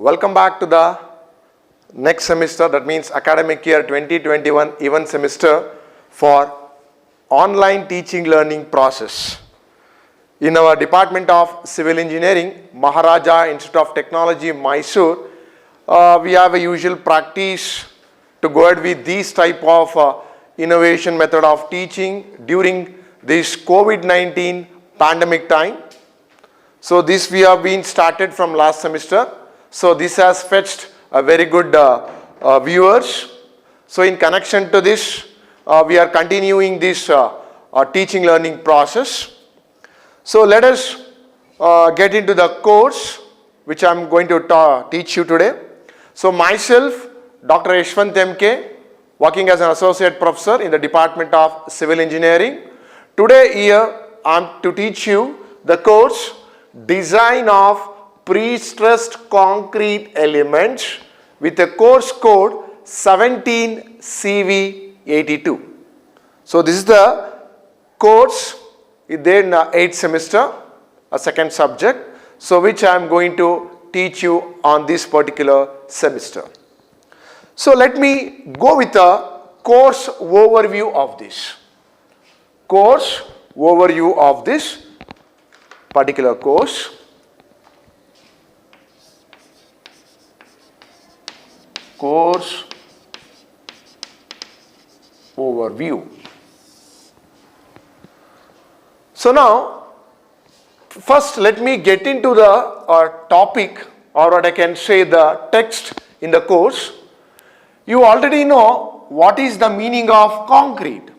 Welcome back to the next semester, that means academic year 2021 even semester for online teaching learning process. In our Department of Civil Engineering, Maharaja Institute of Technology, Mysore, we have a usual practice to go ahead with these type of innovation method of teaching during this COVID-19 pandemic time. So this we have been started from last semester. So this has fetched a very good viewers. So in connection to this, we are continuing this teaching learning process. So let us get into the course which I am going to teach you today. So myself, Dr. Yashwant M.K., working as an associate professor in the Department of Civil Engineering. Today here I am to teach you the course Design of Pre-Stressed Concrete Elements with a course code 17CV82. So this is the course in the 8th semester, a second subject, so which I am going to teach you on this particular semester. So let me go with a course overview of this. Course overview of this particular course. Course overview. So now, first let me get into the topic, or what I can say the text in the course. You already know what is the meaning of concrete.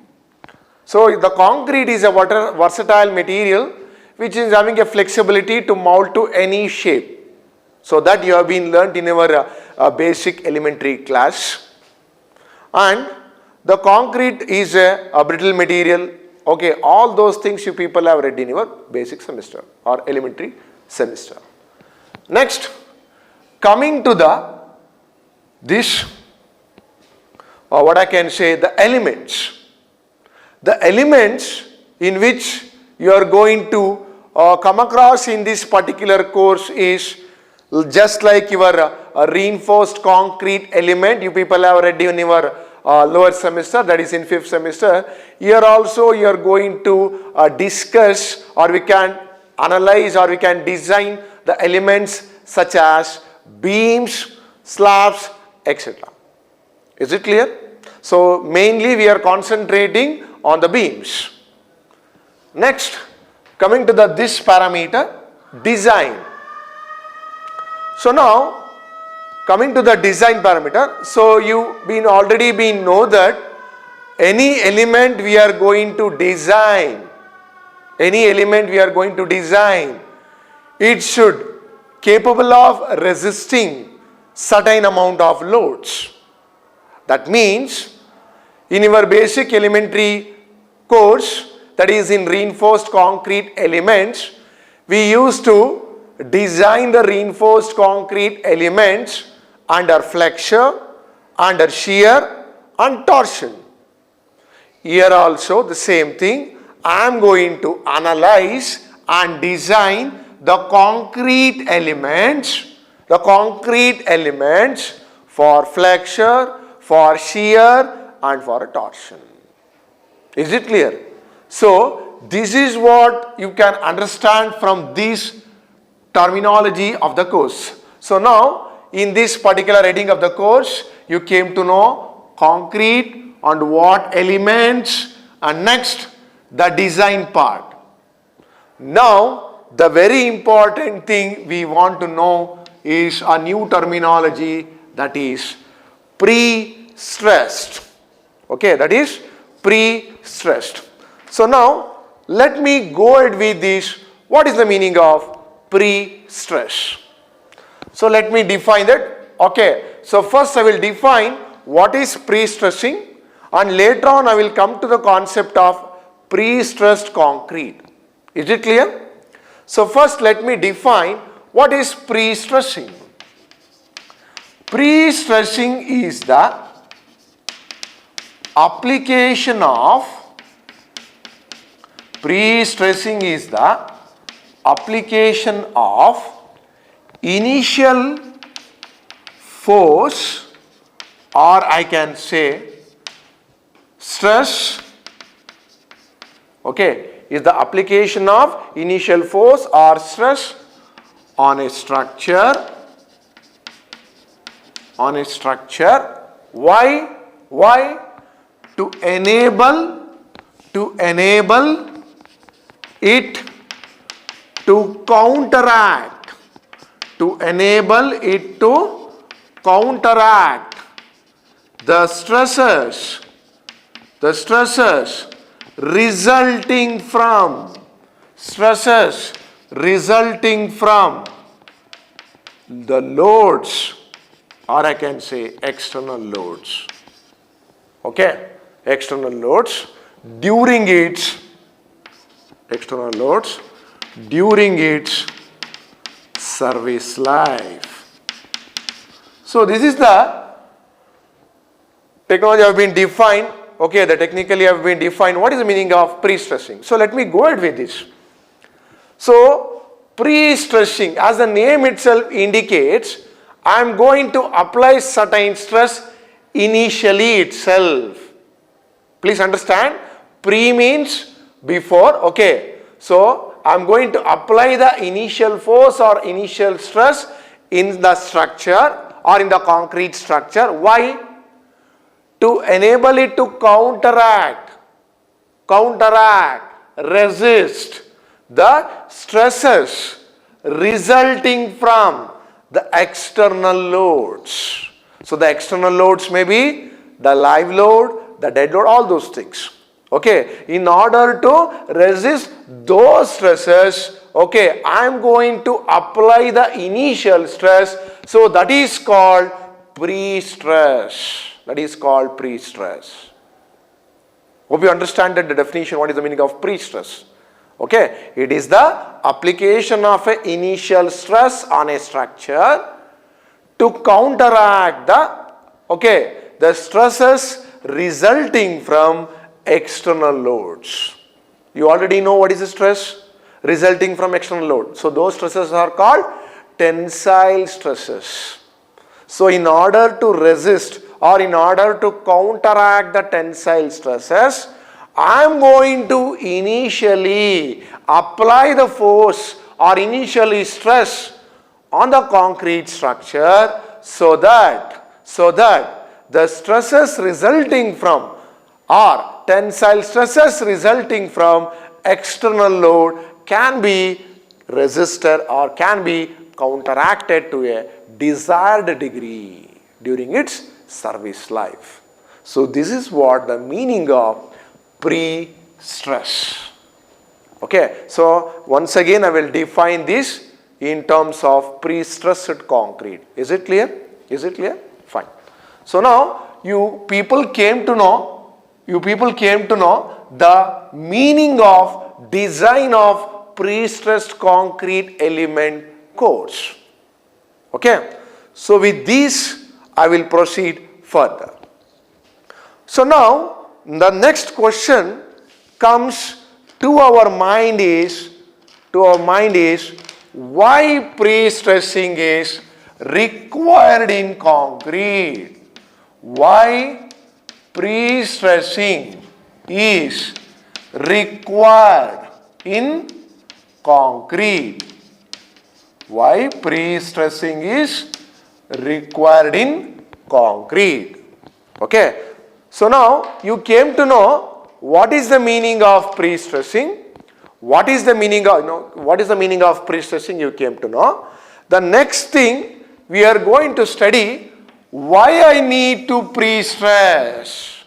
So the concrete is a versatile material which is having a flexibility to mold to any shape. So that you have been learnt in your basic elementary class. And the concrete is a brittle material. Okay, all those things you people have read in your basic semester or elementary semester. Next, coming to this what I can say, the elements. The elements in which you are going to come across in this particular course is just like your reinforced concrete element you people have read in your lower semester, that is in 5th semester. Here also you are going to discuss, or we can analyze, or we can design the elements such as beams, slabs, etc. Is it clear? So mainly we are concentrating on the beams. Next, coming to this parameter, design. So now, coming to the design parameter, so you already know that any element we are going to design, it should capable of resisting certain amount of loads. That means in your basic elementary course, that is in reinforced concrete elements, we used to design the reinforced concrete elements under flexure, under shear and torsion. Here also the same thing. I am going to analyze and design the concrete elements for flexure, for shear and for a torsion. Is it clear? So this is what you can understand from this terminology of the course. So now in this particular heading of the course, you came to know concrete and what elements, and next the design part. Now the very important thing we want to know is a new terminology, that is pre-stressed. Okay, that is pre-stressed. So now let me go ahead with this. What is the meaning of pre-stress? So let me define that. Okay, so first I will define what is pre-stressing, and later on I will come to the concept of pre-stressed concrete. Is it clear? So first let me define what is pre-stressing. Pre-stressing is the application of initial force, or I can say stress, okay, is the application of initial force or stress on a structure, Why? To enable it to counteract, the stresses resulting from the loads, or I can say external loads. Okay, external loads during its service life. So this is the technology have been defined. Okay, the technically have been defined. What is the meaning of pre-stressing? So let me go ahead with this. So pre-stressing, as the name itself indicates, I am going to apply certain stress initially itself. Please understand, pre means before, okay. So I am going to apply the initial force or initial stress in the structure or in the concrete structure. Why? To enable it to counteract, resist the stresses resulting from the external loads. So the external loads may be the live load, the dead load, all those things. Okay, in order to resist those stresses, okay, I am going to apply the initial stress. So that is called pre-stress. Hope you understand that the definition, what is the meaning of pre-stress. Okay, it is the application of an initial stress on a structure to counteract the stresses resulting from external loads. You already know what is the stress resulting from external load. So those stresses are called tensile stresses. So in order to resist or in order to counteract the tensile stresses, I am going to initially apply the force or initially stress on the concrete structure so that the stresses resulting from or tensile stresses resulting from external load can be resisted or can be counteracted to a desired degree during its service life. So this is what the meaning of pre-stress. Okay, so once again I will define this in terms of pre-stressed concrete. Is it clear? Fine. So now you people came to know the meaning of design of pre-stressed concrete element course. Okay, so with this I will proceed further. So now the next question comes to our mind is why pre-stressing is required in concrete? Why pre-stressing is required in concrete? Why pre-stressing is required in concrete? Okay, so now you came to know what is the meaning of pre-stressing. What is the meaning of pre-stressing? You came to know. The next thing we are going to study why I need to pre-stress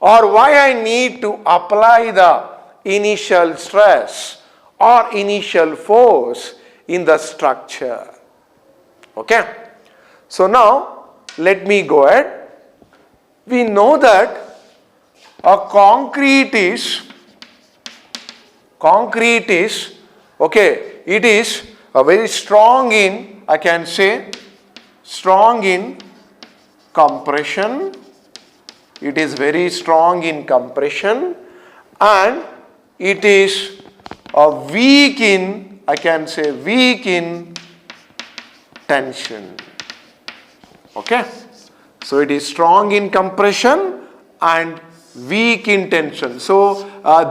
or why I need to apply the initial stress or initial force in the structure. Okay. So now let me go ahead. We know that a concrete is okay, it is a very strong in, I can say, strong in compression. It is very strong in compression and it is a weak in, I can say, weak in tension. Okay. So it is strong in compression and weak in tension. So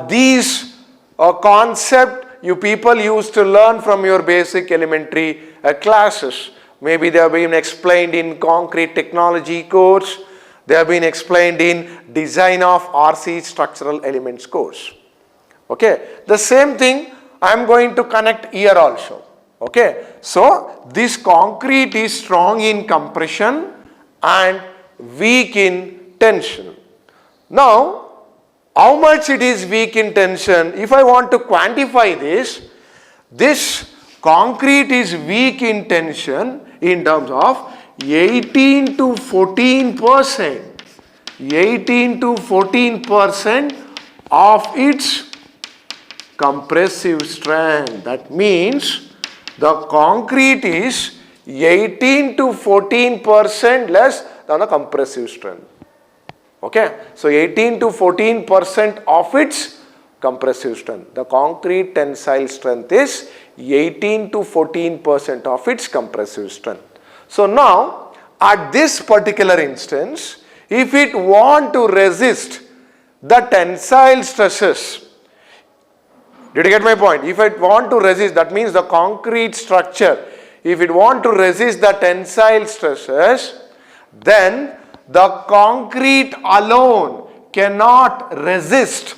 these concept you people used to learn from your basic elementary classes. Maybe they have been explained in concrete technology course. They have been explained in design of RC structural elements course. Okay. The same thing I am going to connect here also. Okay. So this concrete is strong in compression and weak in tension. Now, how much it is weak in tension? If I want to quantify this concrete is weak in tension in terms of 18 to 14%. 18 to 14% of its compressive strength. That means the concrete is 18 to 14% less than the compressive strength. Okay, so 18 to 14% of its compressive strength. The concrete tensile strength is 18 to 14% of its compressive strength. So now, at this particular instance, if it want to resist the tensile stresses, did you get my point? If it want to resist, that means the concrete structure, if it want to resist the tensile stresses, then the concrete alone cannot resist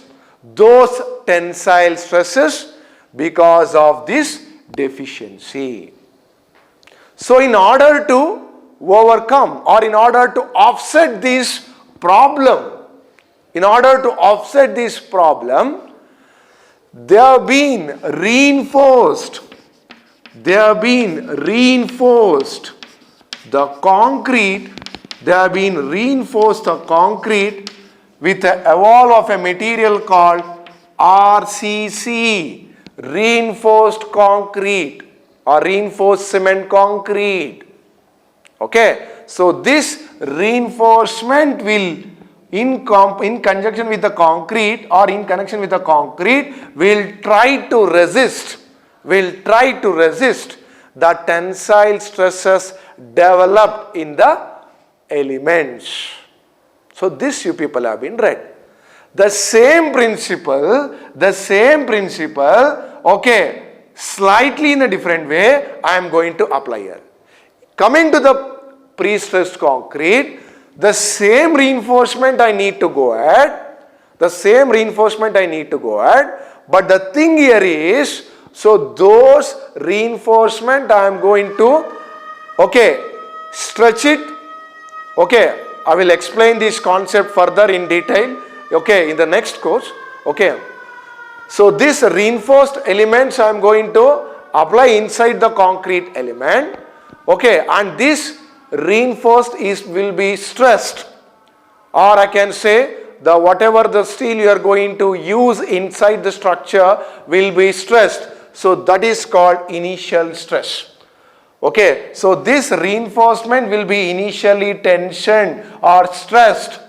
those tensile stresses because of this deficiency. So in order to overcome or in order to offset this problem, they have been reinforced. The concrete with a evolve of a material called RCC, reinforced concrete or reinforced cement concrete. Okay, so this reinforcement will in conjunction with the concrete or in connection with the concrete will try to resist the tensile stresses developed in the elements. So this you people have been read. The same principle, okay, slightly in a different way I am going to apply here. Coming to the pre-stressed concrete, the same reinforcement I need to go ahead, but the thing here is, so those reinforcement I am going to, okay, stretch it. Okay, I will explain this concept further in detail, okay, in the next course. Okay, so this reinforced elements I am going to apply inside the concrete element. Okay, and this reinforced will be stressed, or I can say the whatever the steel you are going to use inside the structure will be stressed. So that is called initial stress. Okay, so this reinforcement will be initially tensioned or stressed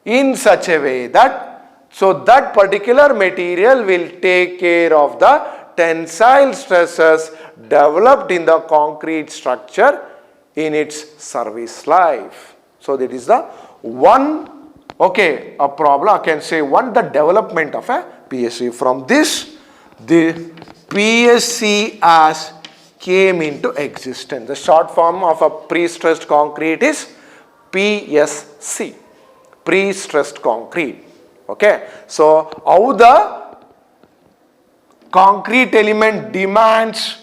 in such a way that, so that particular material will take care of the tensile stresses developed in the concrete structure in its service life. So that is the one, okay, a problem, I can say one, the development of a PSC. From this, the PSC as came into existence. The short form of a pre-stressed concrete is PSC, pre-stressed concrete. Okay, so how the concrete element demands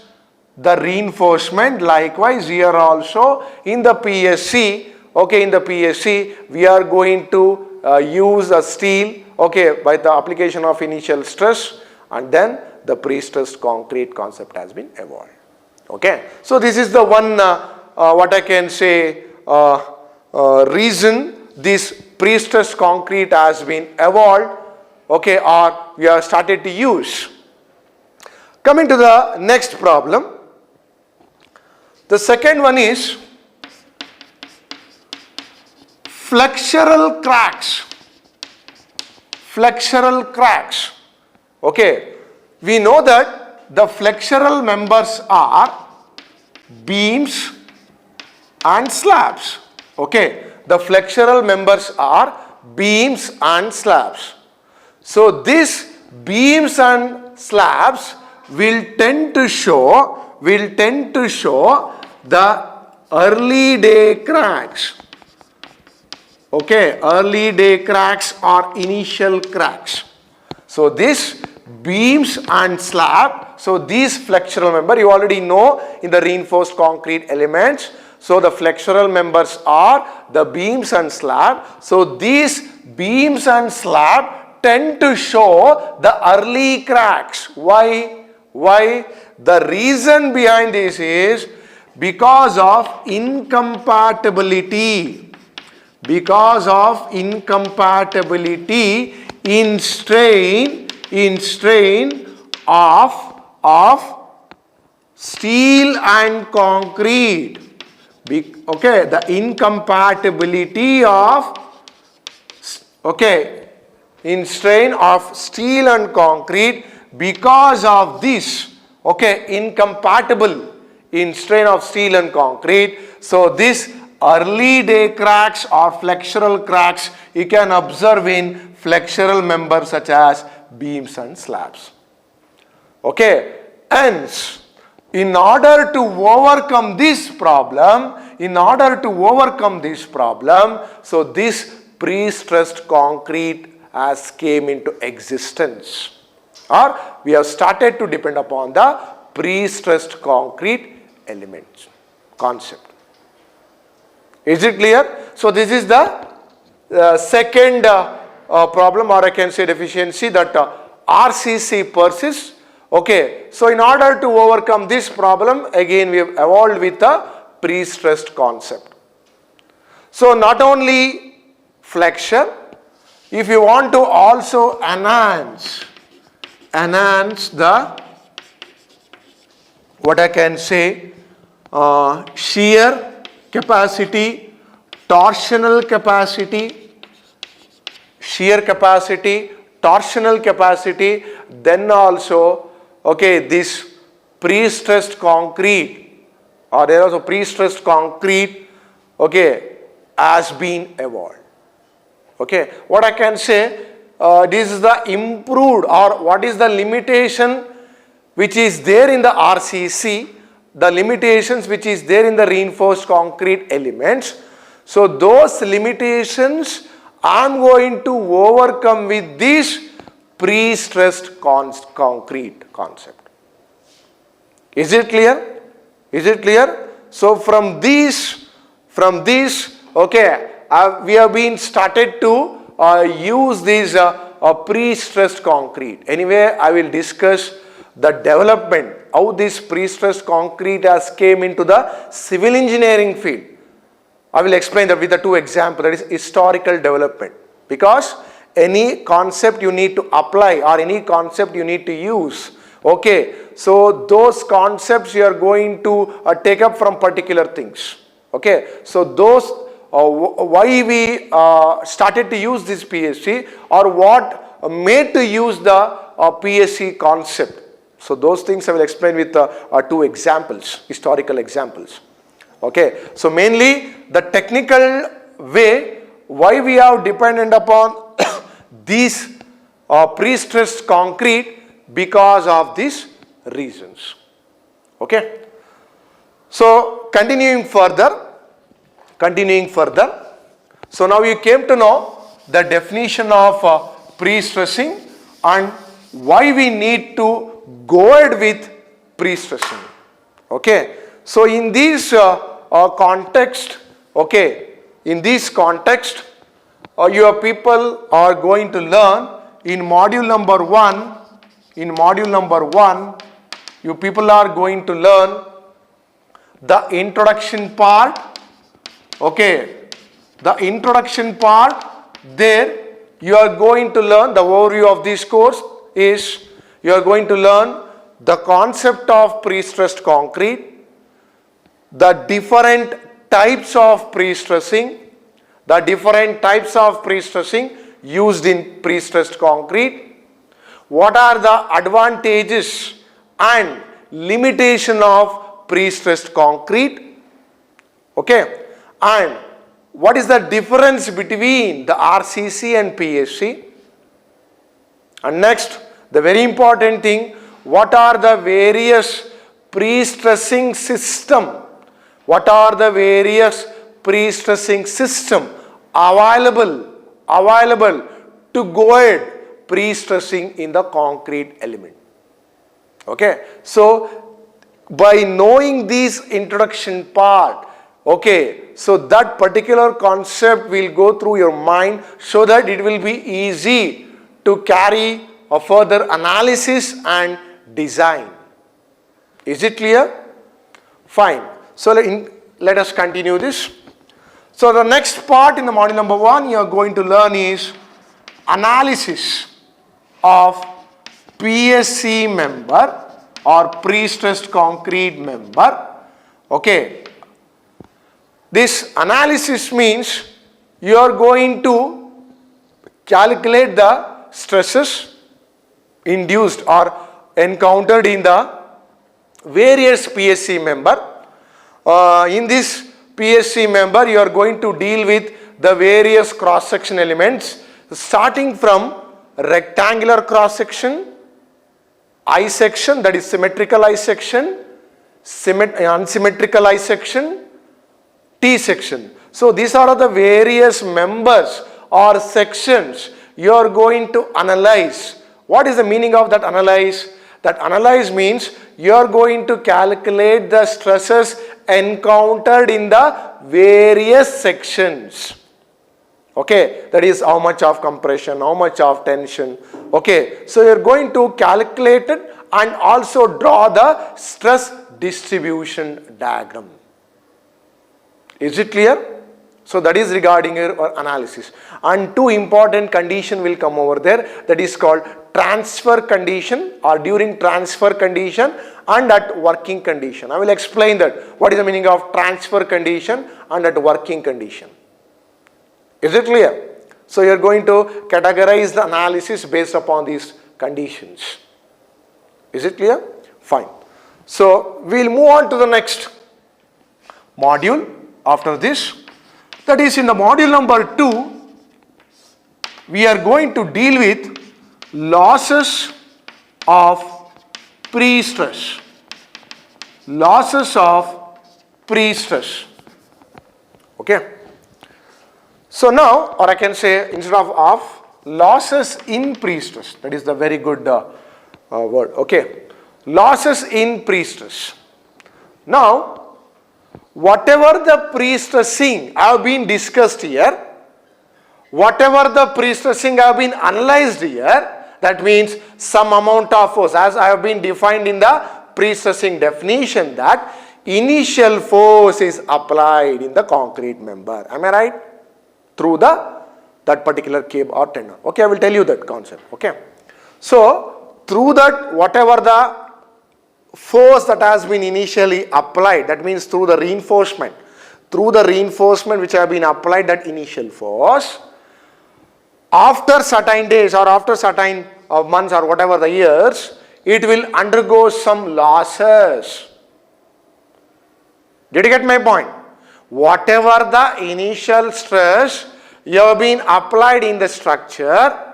the reinforcement, likewise here also in the PSC, okay, in the PSC we are going to use a steel, okay, by the application of initial stress, and then the pre-stressed concrete concept has been evolved. Okay, so this is the one what I can say reason this pre-stressed concrete has been evolved, okay, or we have started to use. Coming to the next problem, the second one is flexural cracks. Okay, we know that the flexural members are beams and slabs. Okay, the flexural members are beams and slabs. So these beams and slabs will tend to show the early day cracks. Okay, early day cracks or initial cracks. So this beams and slab, so these flexural member you already know in the reinforced concrete elements. So the flexural members are the beams and slab. So these beams and slab tend to show the early cracks. Why? The reason behind this is because of incompatibility. Because of incompatibility in strain of steel and concrete. Okay, the incompatibility of in strain of steel and concrete, because of this, incompatible in strain of steel and concrete. So this early day cracks or flexural cracks you can observe in flexural members such as beams and slabs. Okay, hence in order to overcome this problem, so this pre-stressed concrete has came into existence, or we have started to depend upon the pre-stressed concrete elements concept. Is it clear? So this is the second problem, or I can say deficiency, that RCC persists. Okay, so in order to overcome this problem, again we have evolved with the pre-stressed concept. So not only flexure, if you want to also enhance the, what I can say, shear capacity, torsional capacity, shear capacity, torsional capacity, then also this pre-stressed concrete, or there also pre-stressed concrete has been evolved. Okay, what I can say, this is the improved, or what is the limitation which is there in the RCC, the limitations which is there in the reinforced concrete elements. So those limitations I am going to overcome with this pre-stressed concrete concept. Is it clear? Is it clear? So from these, we have been started to use this pre-stressed concrete. Anyway, I will discuss the development, how this pre-stressed concrete has came into the civil engineering field. I will explain that with the two examples, that is historical development. Because any concept you need to apply, or any concept you need to use, so those concepts you are going to take up from particular things. So those, why we started to use this PSC, or what made to use the PSC concept. So those things I will explain with two examples, historical examples. So mainly the technical way why we are dependent upon these pre-stressed concrete, because of these reasons. So continuing further. So now you came to know the definition of pre-stressing and why we need to go ahead with pre-stressing. So in this context, your people are going to learn in module number 1. In module number 1, you people are going to learn the introduction part. The introduction part, there you are going to learn the overview of this course is you are going to learn the concept of pre-stressed concrete, the different types of pre-stressing, used in pre-stressed concrete, what are the advantages and limitation of pre-stressed concrete, Okay, and what is the difference between the RCC and PSC? And next, the very important thing, what are the various pre-stressing system? What are the various pre-stressing system available to go ahead pre-stressing in the concrete element? Okay, so by knowing this introduction part, okay, so that particular concept will go through your mind so that it will be easy to carry a further analysis and design. Is it clear? Fine. So let us continue this. So the next part in the module number 1 you are going to learn is analysis of PSC member or pre-stressed concrete member. Okay. This analysis means you are going to calculate the stresses induced or encountered in the various PSC member. In this PSC member, you are going to deal with the various cross-section elements starting from rectangular cross-section, I section, that is symmetrical I section, unsymmetrical I section, T section. So these are the various members or sections you are going to analyze. What is the meaning of that analyze? That analyze means you are going to calculate the stresses encountered in the various sections. Okay, that is how much of compression, how much of tension. Okay, so you are going to calculate it and also draw the stress distribution diagram. Is it clear? So that is regarding your analysis. And two important condition will come over there, that is called transfer condition or during transfer condition and at working condition. I will explain that. What is the meaning of transfer condition and at working condition? Is it clear? So you are going to categorize the analysis based upon these conditions. Is it clear? Fine. So we will move on to the next module after this. That is in the module number 2, we are going to deal with losses of pre-stress. Losses of pre-stress. Okay. So now, or I can say instead of losses in pre-stress, that is the very good word. Okay. Losses in pre-stress. Now, whatever the pre-stressing have been discussed here, whatever the pre-stressing have been analyzed here, that means some amount of force, as I have been defined in the pre-stressing definition, that initial force is applied in the concrete member. Am I right? Through that particular cable or tendon. Okay, I will tell you that concept. Okay. So through that, whatever the force that has been initially applied, that means through the reinforcement which have been applied, that initial force, after certain days or after certain months or whatever the years, it will undergo some losses. Did you get my point? Whatever the initial stress you have been applied in the structure,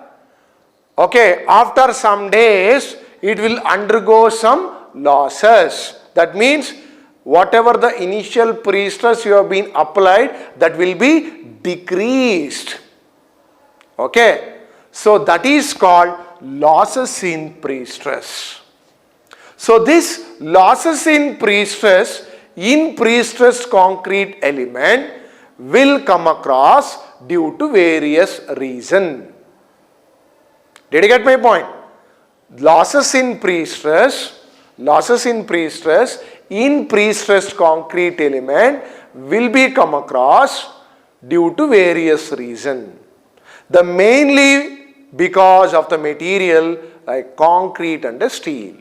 okay, after some days it will undergo some losses. That means whatever the initial pre-stress you have been applied, that will be decreased. Okay. So that is called losses in pre-stress. So this losses in pre-stress in pre-stressed concrete element will come across due to various reasons. Did you get my point? Losses in pre-stress in pre-stressed concrete element will be come across due to various reasons. The mainly because of the material like concrete and the steel.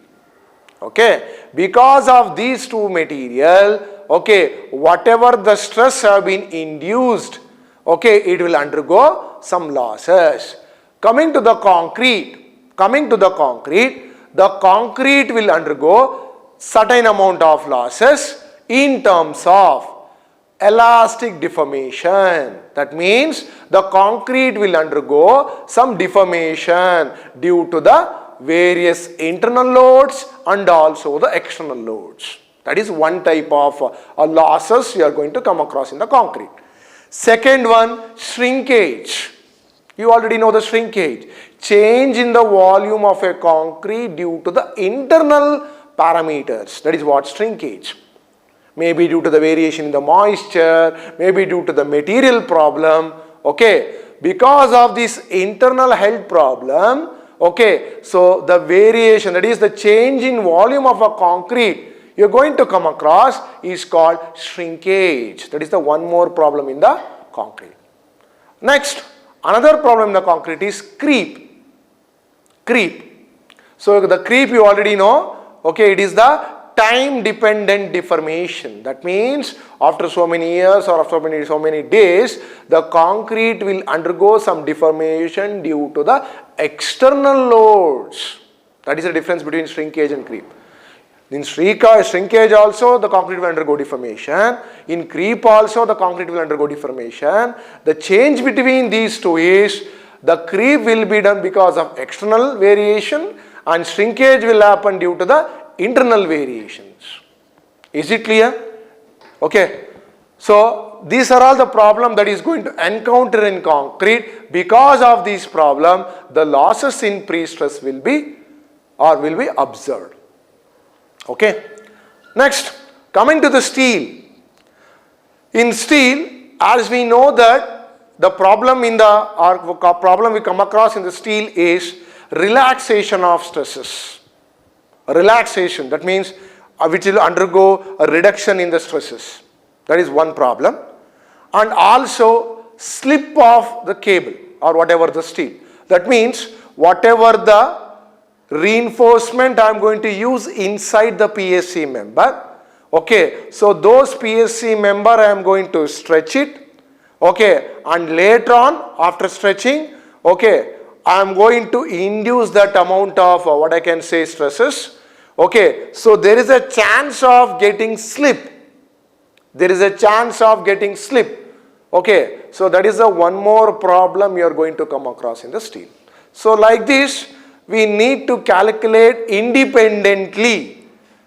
Okay, because of these two material, okay, whatever the stress have been induced, okay, it will undergo some losses. Coming to the concrete, the concrete will undergo certain amount of losses in terms of elastic deformation. That means the concrete will undergo some deformation due to the various internal loads and also the external loads. That is one type of losses you are going to come across in the concrete. Second one, shrinkage. You already know the shrinkage. Change in the volume of a concrete due to the internal parameters. That is what shrinkage. Maybe due to the variation in the moisture, maybe due to the material problem, okay. Because of this internal health problem, okay, so the variation, that is the change in volume of a concrete you're going to come across is called shrinkage. That is the one more problem in the concrete. Next, another problem in the concrete is creep. Creep. So the creep you already know, okay, it is the time dependent deformation. That means after so many years or after so many days, the concrete will undergo some deformation due to the external loads. That is the difference between shrinkage and creep. In shrinkage also the concrete will undergo deformation. In creep also the concrete will undergo deformation. The change between these two is the creep will be done because of external variation and shrinkage will happen due to the internal variations. Is it clear? Okay. So these are all the problem that is going to encounter in concrete. Because of this problem, the losses in pre-stress will be observed. Okay. Next, coming to the steel. In steel, as we know that the problem in the problem we come across in the steel is relaxation of stresses. Relaxation, that means which will undergo a reduction in the stresses. That is one problem. And also slip of the cable or whatever the steel. That means whatever the reinforcement I am going to use inside the PSC member. Okay, so those PSC member I am going to stretch it. Okay, and later on after stretching, okay, I am going to induce that amount of what I can say stresses. Okay, so there is a chance of getting slip. There is a chance of getting slip. Okay, so that is the one more problem you are going to come across in the steel. So like this, we need to calculate independently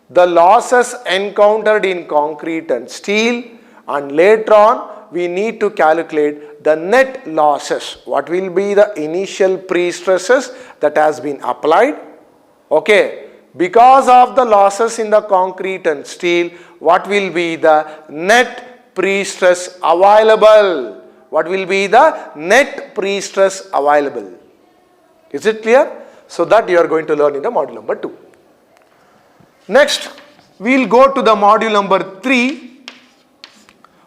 the losses encountered in concrete and steel, and later on we need to calculate the net losses. What will be the initial pre-stresses that has been applied? Okay, because of the losses in the concrete and steel, what will be the net pre-stress available? What will be the net pre-stress available? Is it clear? So that you are going to learn in the module number 2. Next, we will go to the module number 3.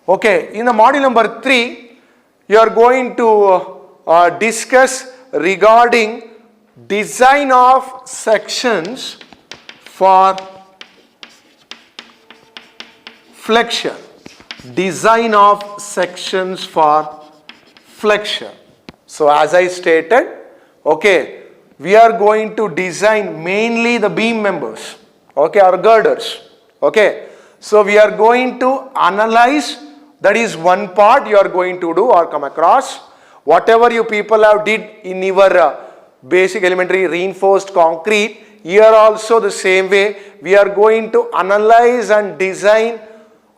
Okay, in the module number 3, you are going to discuss regarding design of sections for flexure. Design of sections for flexure. So as I stated, okay, we are going to design mainly the beam members, okay, or girders, okay. So we are going to analyze, that is one part you are going to do or come across. Whatever you people have did in your basic elementary reinforced concrete, here also the same way we are going to analyze and design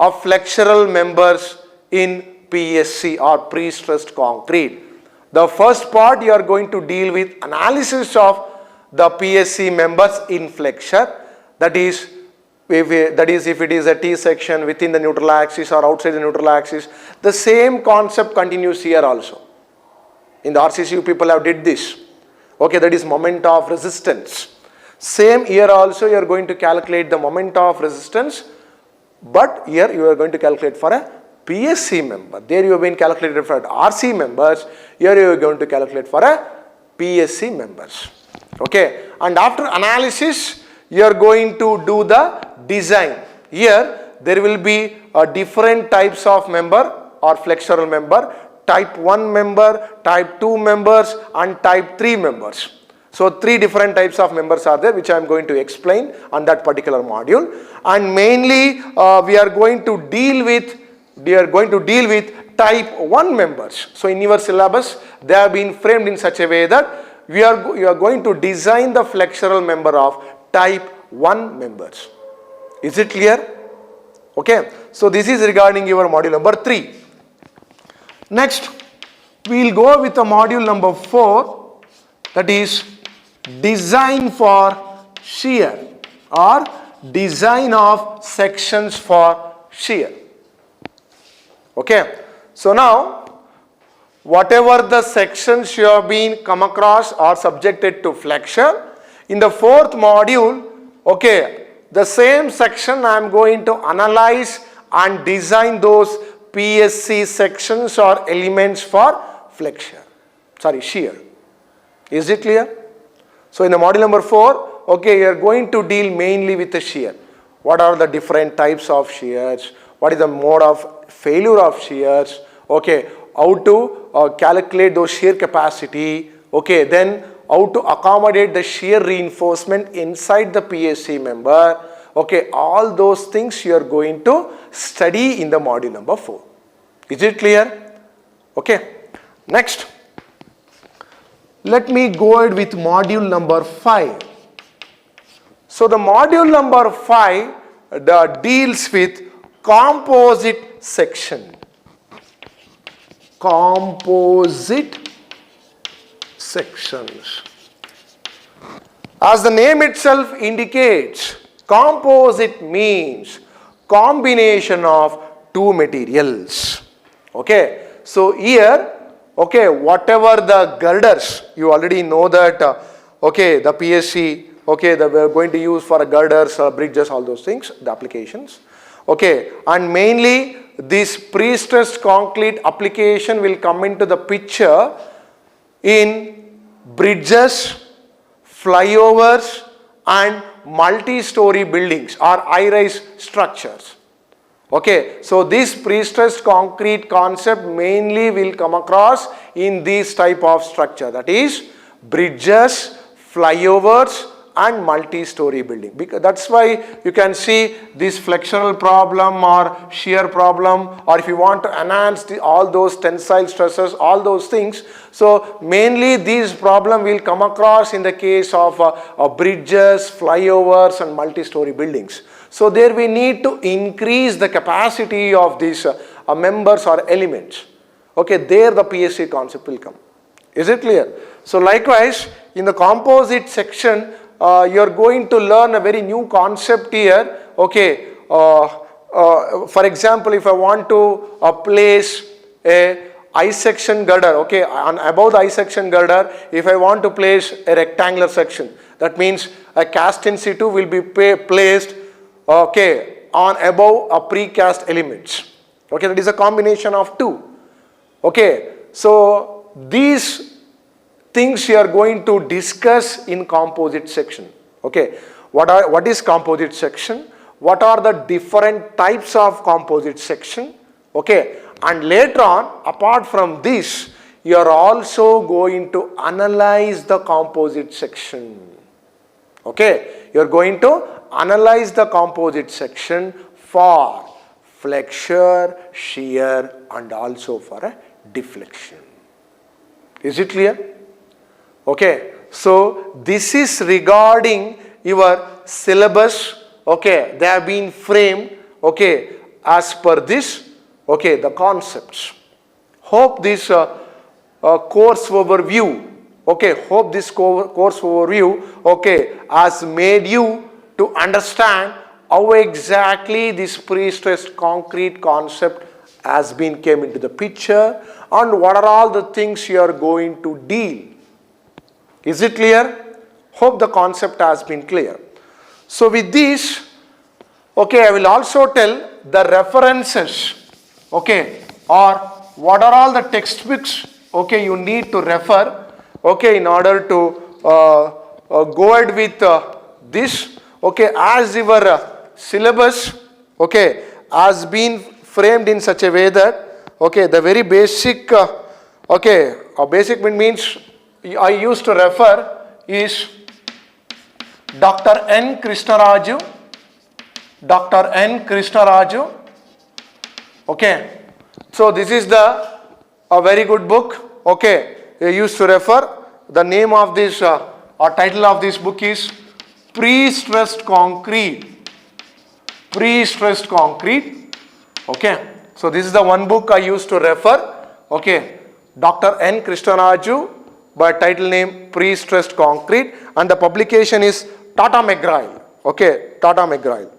of flexural members in PSC or pre-stressed concrete. The first part you are going to deal with analysis of the PSC members in flexure. That is if it is a T section within the neutral axis or outside the neutral axis. The same concept continues here also. In the RCCU people have did this. Okay, that is moment of resistance. Same here also you are going to calculate the moment of resistance, but here you are going to calculate for a PSC member. There you have been calculated for RC members. Here you are going to calculate for a PSC members. Okay, and after analysis you are going to do the design. Here there will be different types of member or flexural member. Type 1 member, type 2 members and type 3 members. So 3 different types of members are there, which I am going to explain on that particular module. And mainly we are going to deal with we are going to deal with type 1 members. So in your syllabus, they have been framed in such a way that you are going to design the flexural member of type 1 members. Is it clear? Okay. So this is regarding your module number 3. Next, we will go with the module number 4, that is design for shear or design of sections for shear. Okay. So now, whatever the sections you have been come across are subjected to flexure. In the 4th module, okay, the same section I am going to analyze and design those PSC sections or elements for shear. Is it clear? So in the module number 4, okay, you are going to deal mainly with the shear. What are the different types of shears? What is the mode of failure of shears? Okay, how to calculate those shear capacity. Okay, then how to accommodate the shear reinforcement inside the PSC member. Okay, all those things you are going to study in the module number 4. Is it clear? Okay. Next, let me go ahead with module number 5. So the module number 5 deals with composite section. Composite sections. As the name itself indicates, composite means combination of two materials. Okay. So here, okay, whatever the girders, you already know that, okay, the PSC, okay, that we are going to use for girders, bridges, all those things, the applications. Okay, and mainly this pre-stressed concrete application will come into the picture in bridges, flyovers and multi-story buildings or high-rise structures. Okay, so this pre-stressed concrete concept mainly will come across in this type of structure, that is bridges, flyovers and multi-story building. Because that's why you can see this flexural problem or shear problem, or if you want to enhance all those tensile stresses, all those things. So mainly these problem will come across in the case of bridges, flyovers and multi-story buildings. So there we need to increase the capacity of these members or elements. Okay, there the PSC concept will come. Is it clear? So likewise, in the composite section, you are going to learn a very new concept here. Okay, for example, if I want to place a I-section girder, okay, on above the I-section girder, if I want to place a rectangular section, that means a cast in situ will be placed, okay, on above a precast elements. Okay, that is a combination of two. Okay, so these things you are going to discuss in composite section. Okay, what is composite section? What are the different types of composite section? Okay, and later on, apart from this, you are also going to analyze the composite section. Okay, you are going to analyze the composite section for flexure, shear and also for a deflection. Is it clear? Okay, so this is regarding your syllabus. Okay, they have been framed, okay, as per this, okay, the concepts. Hope this course overview, okay, hope this course overview, okay, has made you to understand how exactly this pre-stressed concrete concept has been came into the picture and what are all the things you are going to deal. Is it clear? Hope the concept has been clear. So with this, okay, I will also tell the references, okay, or what are all the textbooks, okay, you need to refer, okay, in order to go ahead with this, okay, as your syllabus, okay, has been framed in such a way that, okay, the very basic, okay, basic means I used to refer is Dr. N. Krishnaraju, Dr. N. Krishnaraju, Okay, so this is a very good book. Okay, you used to refer. The name of this or title of this book is Pre-Stressed Concrete. Pre-Stressed Concrete. Okay, so this is the one book I used to refer. Okay, Dr. N. Krishnaraju, by title name Pre-Stressed Concrete, and the publication is Tata McGrail. Okay, Tata McGrail.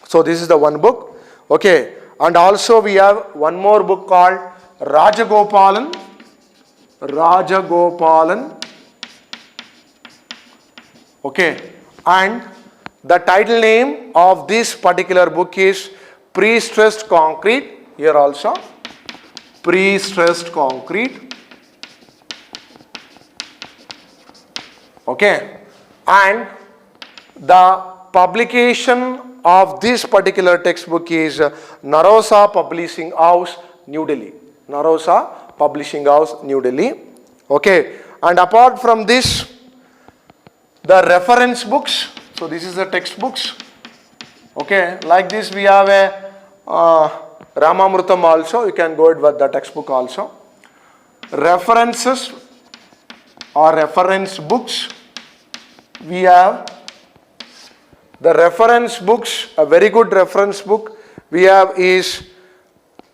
So this is the one book. Okay, and also we have one more book called Rajagopalan. Okay, and the title name of this particular book is Pre-Stressed Concrete. Here also, Pre-Stressed Concrete. Okay, and the publication of this particular textbook is Narosa Publishing House, New Delhi. Narosa Publishing House, New Delhi. Okay, and apart from this, the reference books. So this is the textbooks. Okay, like this we have a Ramamrutam also. You can go with the textbook also. References or reference books. We have the reference books. A very good reference book we have is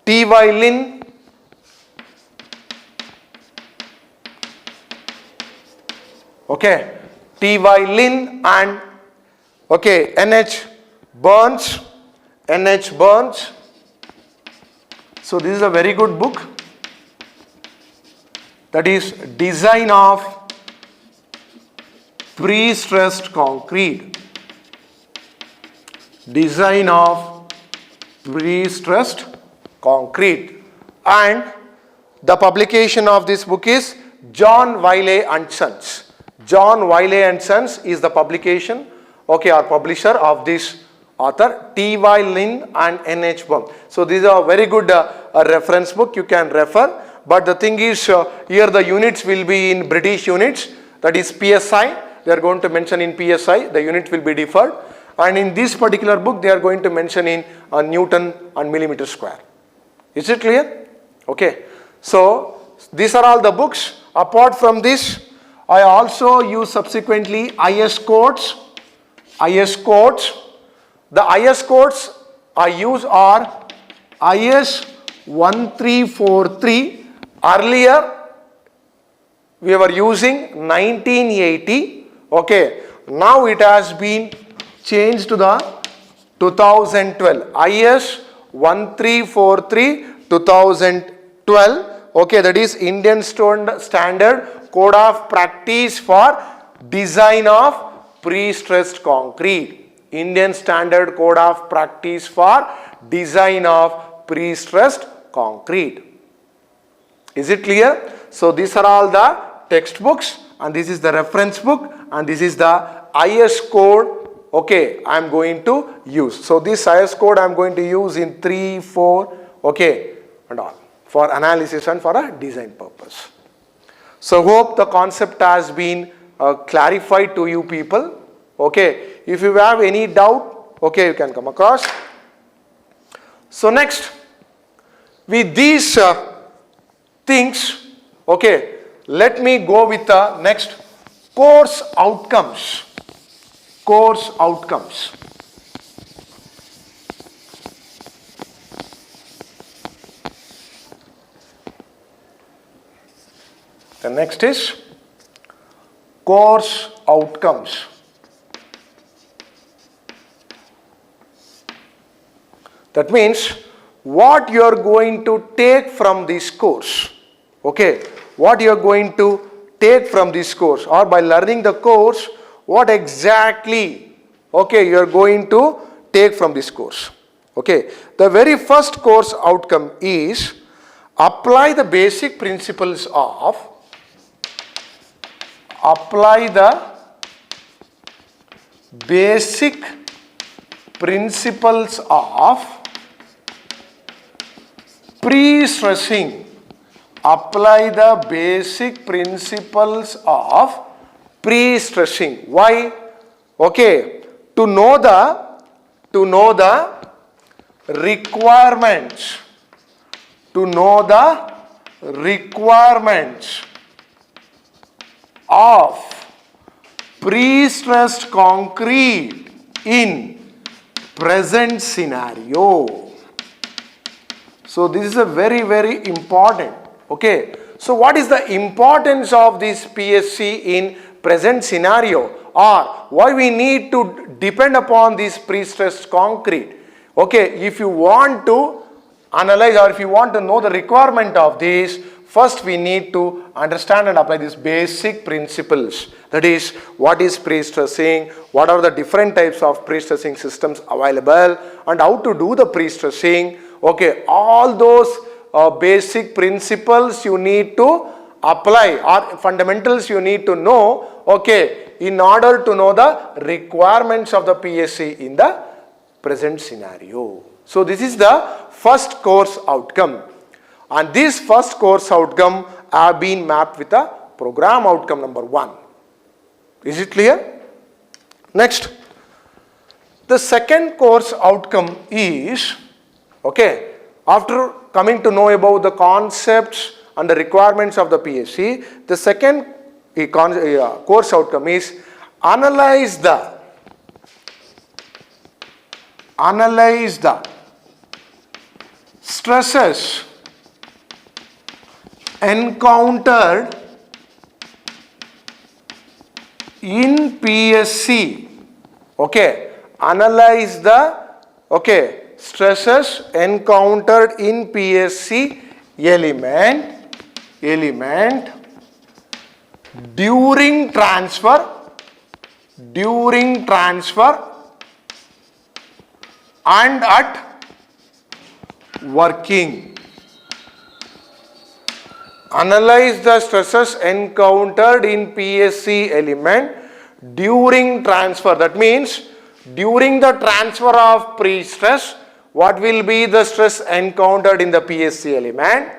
T.Y. Lin. Okay, T.Y. Lin and okay, N.H. Burns. N.H. Burns. So this is a very good book. That is Design of Pre-Stressed Concrete. Design of Pre-Stressed Concrete. And the publication of this book is John Wiley and Sons. John Wiley and Sons is the publication, okay, or publisher of this author, T.Y. Lin and N.H. Burns. So these are very good reference book you can refer. But the thing is, here the units will be in British units, that is PSI. They are going to mention in PSI, the unit will be deferred. And in this particular book, they are going to mention in Newton and millimeter square. Is it clear? Okay. So these are all the books. Apart from this, I also use subsequently IS codes. IS codes. The IS codes I use are IS 1343. Earlier we were using 1980. Okay. Now it has been changed to the 2012. IS 1343 2012. Okay, that is Indian Standard Code of Practice for Design of Pre-Stressed Concrete. Indian Standard Code of Practice for Design of Pre-Stressed Concrete. Is it clear? So these are all the textbooks, and this is the reference book, and this is the IS code. Okay, I am going to use. So this IS code I am going to use in 3, 4, okay, and all for analysis and for a design purpose. So hope the concept has been clarified to you people. Okay, if you have any doubt, okay, you can come across. So next, with these things, okay, let me go with the next course outcomes. Course outcomes. The next is course outcomes. That means what you are going to take from this course. Okay, what you are going to take from this course, or by learning the course, what exactly, okay, you are going to take from this course. Okay, the very first course outcome is apply the basic principles of pre-stressing. Apply the basic principles of pre-stressing. Why? Okay, to know the requirements. To know the requirements of pre-stressed concrete in present scenario. So this is a very, very important. Okay. So what is the importance of this PSC in present scenario, or why we need to depend upon this pre-stressed concrete? Okay. If you want to analyze or if you want to know the requirement of this, first we need to understand and apply these basic principles. That is, what is pre-stressing, what are the different types of pre-stressing systems available, and how to do the pre-stressing. Okay, all those basic principles you need to apply, or fundamentals you need to know, okay, in order to know the requirements of the PSC in the present scenario. So this is the first course outcome, and this first course outcome have been mapped with a program outcome number 1. Is it clear? Next, the second course outcome is, okay, after coming to know about the concepts and the requirements of the PSC, the second course outcome is analyze the stresses encountered in PSC. Okay, analyze the stresses encountered in PSC element during transfer and at working. Analyze the stresses encountered in PSC element during transfer. That means during the transfer of pre-stress, what will be the stress encountered in the PSC element,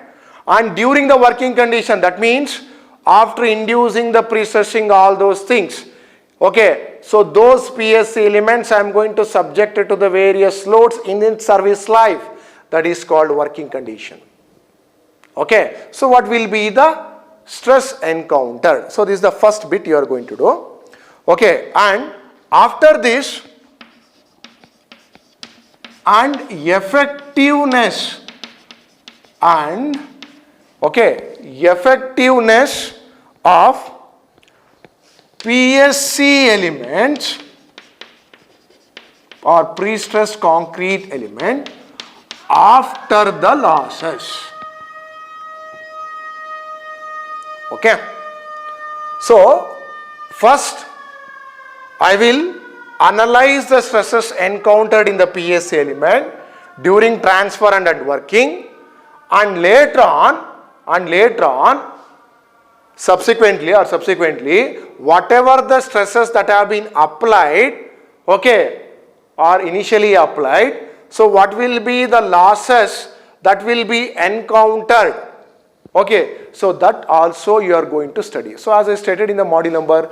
and during the working condition, that means after inducing the pre-stressing, all those things. Okay, so those PSC elements I am going to subject it to the various loads in its service life. That is called working condition. Okay, so what will be the stress encountered? So this is the first bit you are going to do. Okay, and after this, and effectiveness of PSC elements or pre-stressed concrete element after the losses. Okay. So first I will analyze the stresses encountered in the PSC element during transfer and at working, and later on subsequently whatever the stresses that have been applied, okay, or initially applied, so what will be the losses that will be encountered. Okay, so that also you are going to study. So as I stated in the module number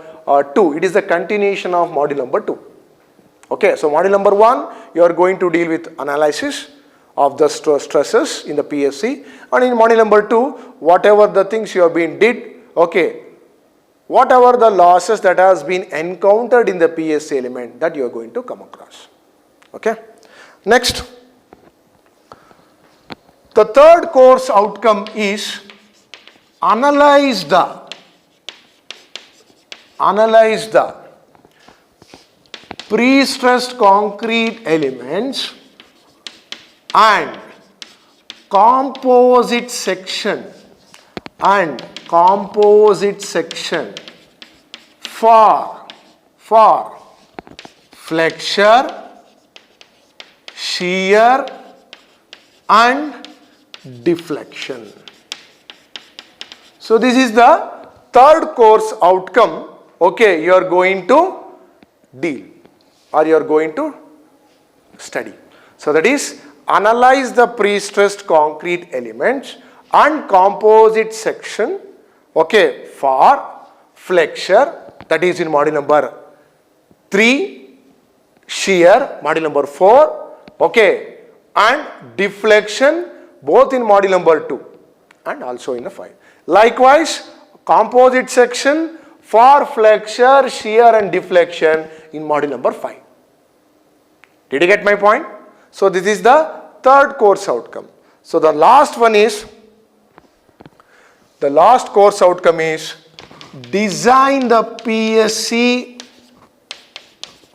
2, it is the continuation of module number 2. Okay, so module number 1, you are going to deal with analysis of the stresses in the PSC, and in module number 2, whatever the things you have been did, okay, whatever the losses that has been encountered in the PSC element, that you are going to come across. Okay, next, the third course outcome is analyze the pre-stressed concrete elements and composite section for flexure, shear and deflection. So this is the third course outcome, okay, you are going to deal or you are going to study. So that is analyze the pre-stressed concrete elements and composite section, okay, for flexure, that is in module number 3, shear, module number 4, okay, and deflection both in module number 2 and also in the 5. Likewise, composite section for flexure, shear and deflection in module number 5. Did you get my point? So this is the third course outcome. So the last course outcome is design the PSC,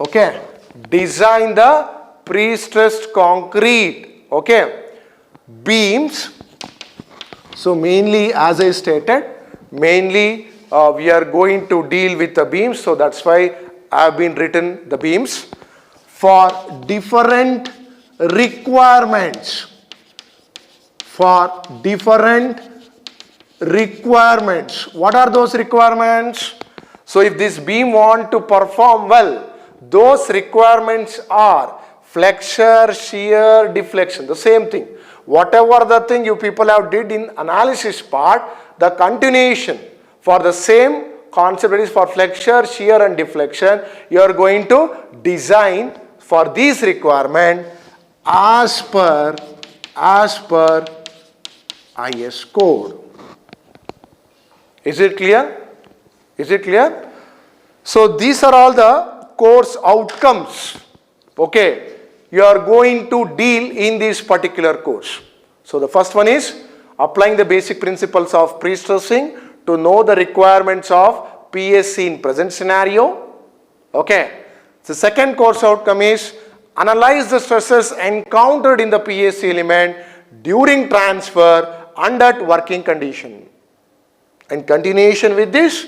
okay, design the pre-stressed concrete, okay, beams. So mainly, as I stated, mainly we are going to deal with the beams, so that's why I have been written the beams for different requirements, for different requirements. What are those requirements? So if this beam want to perform well, those requirements are flexure, shear, deflection, the same thing. Whatever the thing you people have did in analysis part, the continuation for the same concept, that is for flexure, shear and deflection, you are going to design for these requirement as per IS code. Is it clear? Is it clear? So these are all the course outcomes, okay, you are going to deal in this particular course. So the first one is applying the basic principles of pre-stressing to know the requirements of PSC in present scenario, okay. The second course outcome is analyze the stresses encountered in the PSC element during transfer and at working condition. In continuation with this,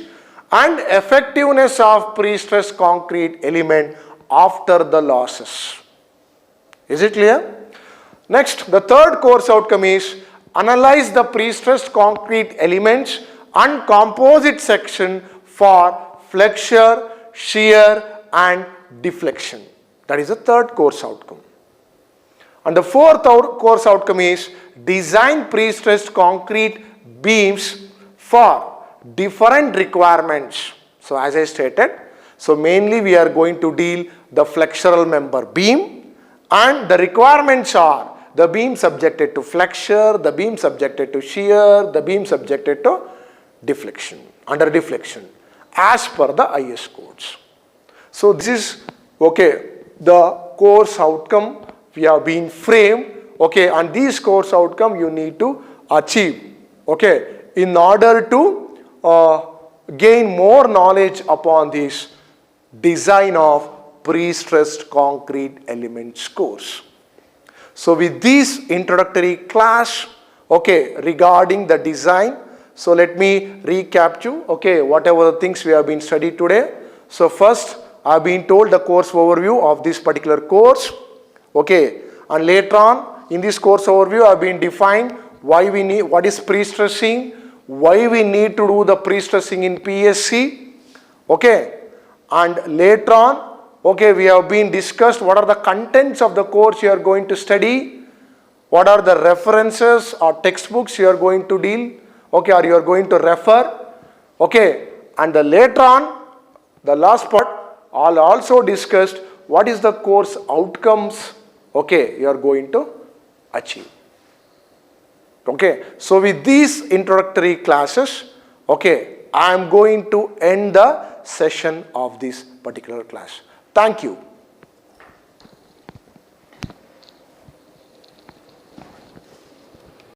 and effectiveness of pre-stressed concrete element after the losses. Is it clear? Next, the third course outcome is analyze the pre-stressed concrete elements and composite section for flexure, shear and deflection. That is the third course outcome. And the fourth course outcome is design pre-stressed concrete beams for different requirements. So as I stated, so mainly we are going to deal the flexural member beam, and the requirements are the beam subjected to flexure, the beam subjected to shear, the beam subjected to deflection, under deflection as per the IS codes. So this is, okay, the course outcome we have been framed, okay, and these course outcome you need to achieve, okay, in order to gain more knowledge upon this design of pre-stressed concrete elements course. So with this introductory class, okay, regarding the design, so let me recap you, okay, whatever the things we have been studied today. So first I have been told the course overview of this particular course, okay, and later on in this course overview I have been defined why we need, what is pre-stressing, why we need to do the pre-stressing in PSC, okay, and later on, okay, we have been discussed what are the contents of the course you are going to study, what are the references or textbooks you are going to deal, okay, or you are going to refer, okay, and the later on, the last part, I'll also discussed what is the course outcomes, okay, you are going to achieve. Okay, so with these introductory classes, okay, I am going to end the session of this particular class. Thank you.